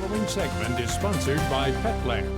following segment is sponsored by Petland.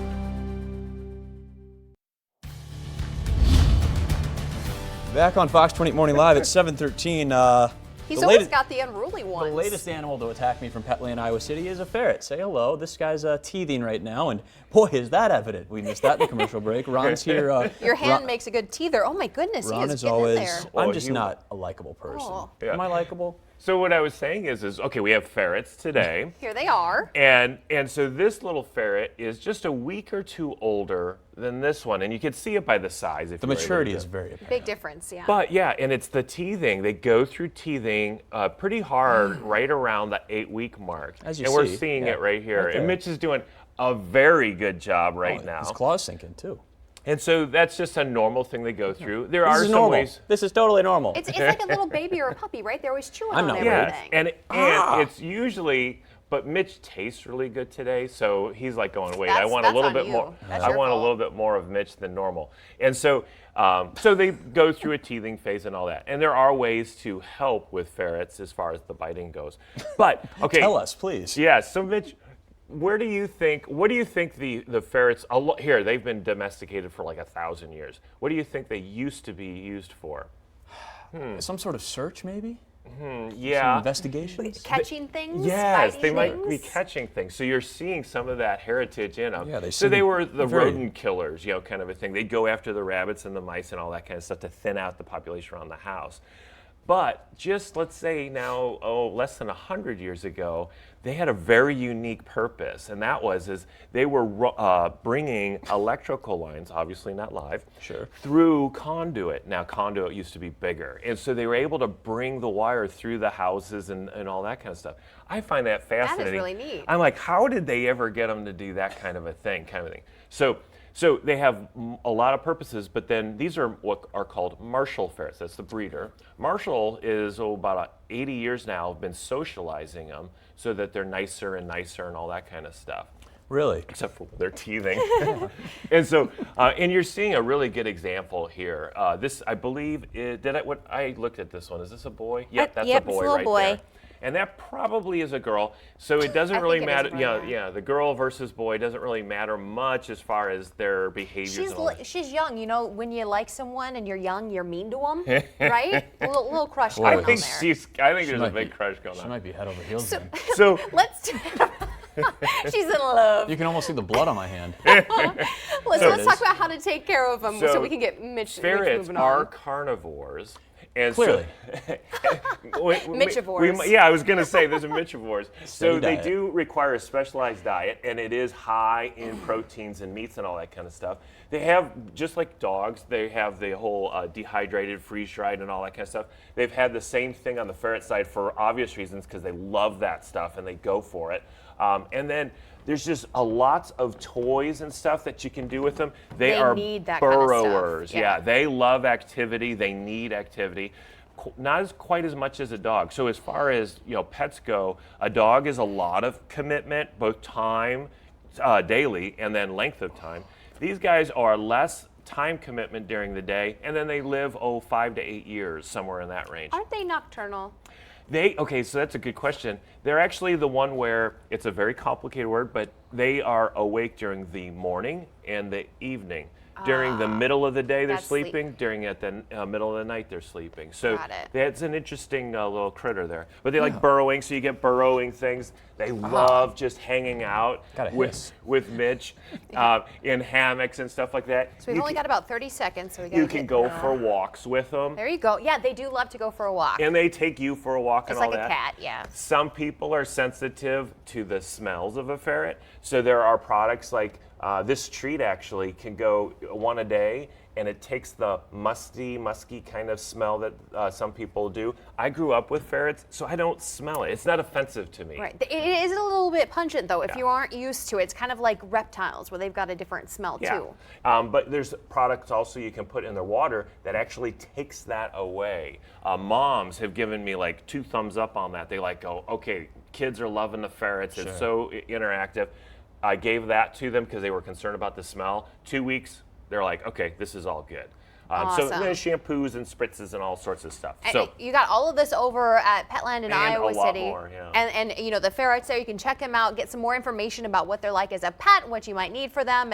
Back on Fox 28 Morning Live at 7:13. He's always got the unruly ones. The latest animal to attack me from Petland, Iowa City is a ferret. Say hello. This guy's teething right now, and boy, is that evident. We missed that in the commercial break. Ron's here. Your hand makes a good teether. Oh my goodness, Ron he is getting always. in there. I'm just not a likable person. Oh. Yeah. Am I likable? So what I was saying is okay, we have ferrets today. Here they are. And so this little ferret is just a week or two older than this one, and you can see it by the size. If The you were able maturity to- is very apparent. Big difference, yeah. But yeah, and it's the teething. They go through teething pretty hard right around the 8-week mark. As you and we're see, seeing yeah, it right here. right and there. Mitch is doing a very good job right now. His claw's sinking too. And so that's just a normal thing they go through. There This are is some normal. ways. This is totally normal. It's like a little baby or a puppy, right? They're always chewing I'm on not everything. Yeah, and it's usually, but Mitch tastes really good today, so he's like going, wait, I want a That's little on bit you. more. That's I your want a fault. little bit more of Mitch than normal, and so so they go through a teething phase and all that. And there are ways to help with ferrets as far as the biting goes. But okay, Tell us, please. yeah. So Mitch, what do you think the ferrets? Here, they've been domesticated for like 1,000 years. What do you think they used to be used for? Some sort of search, maybe? Some Yeah. investigations? Catching things? Yes, biting they might be things? catching things. So you're seeing some of that heritage in them. Yeah, they so they seem were the very- rodent killers, kind of a thing. They'd go after the rabbits and the mice and all that kind of stuff to thin out the population around the house. But just let's say now, less than 100 years ago, they had a very unique purpose, and that is they were bringing electrical lines, obviously not live, Sure. through conduit. Now, conduit used to be bigger, and so they were able to bring the wire through the houses and all that kind of stuff. I find that fascinating. really neat. I'm like, how did they ever get them to do that kind of a thing, So they have a lot of purposes, but then these are what are called Marshall ferrets. That's the breeder. Marshall is about 80 years now been socializing them so that they're nicer and nicer and all that kind of stuff. Really? Except for their teething. And so, and you're seeing a really good example here. This, I believe, I looked at this one. Is this a boy? Yep, that's yep, a boy it's a little right boy. there. And that probably is a girl. So it doesn't I really think it is a matter. boy, Yeah, yeah. the girl versus boy doesn't really matter much as far as their behaviors. and all that. She's young. You know, when you like someone and you're young, you're mean to them, right? A little crush going I on think there. I think there's a might big be- crush going She on. might be head over heels then. So Let's. She's in love. You can almost see the blood on my hand. Let's talk about how to take care of them so, So we can get Mitch ferrets moving are on. carnivores. And Clearly. Mitchivores. Yeah, I was going to say there's a mitchivores. So Steady they diet. do require a specialized diet, and it is high in proteins and meats and all that kind of stuff. They have, just like dogs, they have the whole dehydrated, freeze-dried, and all that kind of stuff. They've had the same thing on the ferret side for obvious reasons because they love that stuff and they go for it. And then there's just a lots of toys and stuff that you can do with them. They are need that kind of stuff, burrowers. yeah. They love activity. They need activity. Not quite as much as a dog. So as far as pets go, a dog is a lot of commitment, both time, daily, and then length of time. These guys are less time commitment during the day, and then they live 5 to 8 years, somewhere in that range. Aren't they nocturnal? Okay, so that's a good question. They're actually the one where it's a very complicated word, but they are awake during the morning and the evening. During the middle of the day, they're That's sleep. sleeping. During at the middle of the night, they're sleeping. So Got it. that's an interesting little critter there. But they like burrowing, so you get burrowing things. They love just hanging out Gotta hiss. with Mitch in hammocks and stuff like that. So we've only got about 30 seconds, so we got You can go for walks with them, There you go. Yeah, they do love to go for a walk. and they take you for a walk It's and all like a that. cat, yeah. Some people are sensitive to the smells of a ferret, so there are products like this treat actually can go one a day, and it takes the musky kind of smell that some people do. I grew up with ferrets, so I don't smell it. It's not offensive to me. Right. It is a little bit pungent, though, if you aren't used to it. It's kind of like reptiles, where they've got a different smell, Yeah. too. But there's products also you can put in their water that actually takes that away. Moms have given me like 2 thumbs up on that. They go, okay, kids are loving the ferrets. It's so interactive. I gave that to them because they were concerned about the smell. 2 weeks, they're like, okay, this is all good. So Awesome. there's shampoos and spritzes and all sorts of stuff. And So you got all of this over at Petland in And a Iowa lot City. more, yeah. And you know, the ferrets there, you can check them out, get some more information about what they're like as a pet, what you might need for them. And